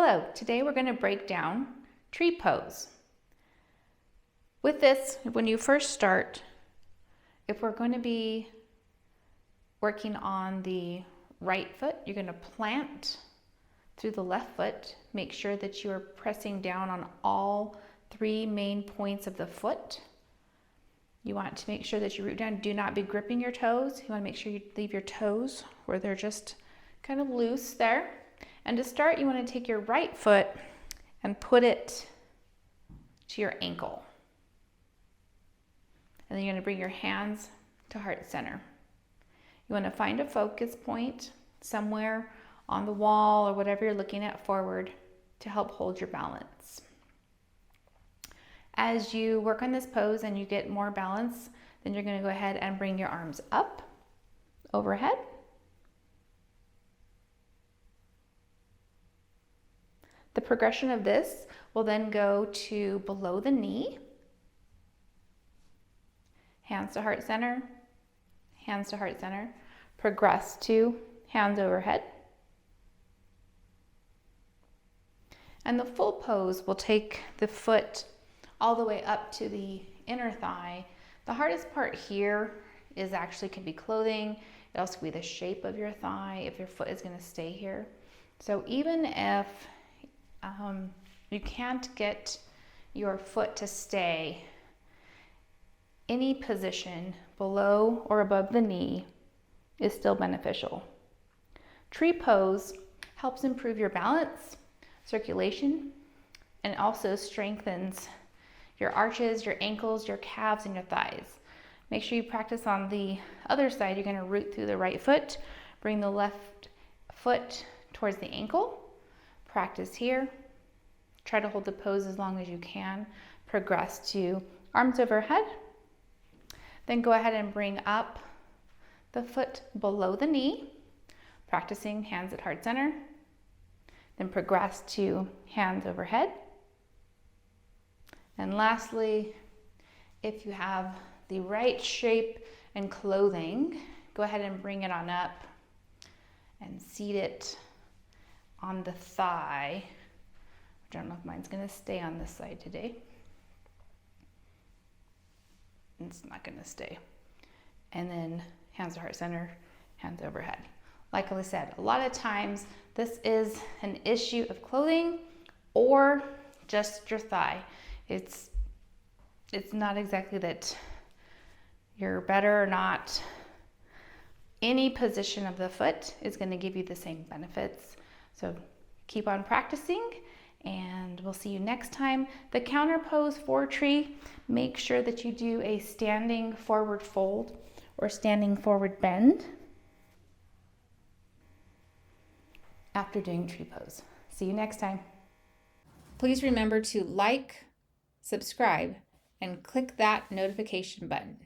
Hello, today we're going to break down tree pose. With this, when you first start, if we're going to be working on the right foot, you're going to plant through the left foot. Make sure that you are pressing down on all three main points of the foot. You want to make sure that you root down. Do not be gripping your toes. You want to make sure you leave your toes where they're just kind of loose there. And to start, you want to take your right foot and put it to your ankle. And then you're going to bring your hands to heart center. You want to find a focus point somewhere on the wall or whatever you're looking at forward to help hold your balance. As you work on this pose and you get more balance, then you're going to go ahead and bring your arms up, overhead. The progression of this will then go to below the knee, hands to heart center, hands to heart center, progress to hands overhead. And the full pose will take the foot all the way up to the inner thigh. The hardest part here is actually can be clothing. It also can be the shape of your thigh if your foot is going to stay here. So even if you can't get your foot to stay, any position below or above the knee is still beneficial. Tree pose helps improve your balance, circulation, and also strengthens your arches, your ankles, your calves, and your thighs. Make sure you practice on the other side. You're going to root through the right foot, bring the left foot towards the ankle. Practice here. Try to hold the pose as long as you can. Progress to arms overhead. Then go ahead and bring up the foot below the knee, practicing hands at heart center. Then progress to hands overhead. And lastly, if you have the right shape and clothing, go ahead and bring it on up and seat it on the thigh. I don't know if mine's going to stay on this side today. It's not going to stay. And then hands to heart center, hands overhead. Like I said, a lot of times this is an issue of clothing or just your thigh. It's not exactly that you're better or not. Any position of the foot is going to give you the same benefits. So keep on practicing, and we'll see you next time. The counter pose for tree, make sure that you do a standing forward fold or standing forward bend after doing tree pose. See you next time. Please remember to like, subscribe, and click that notification button.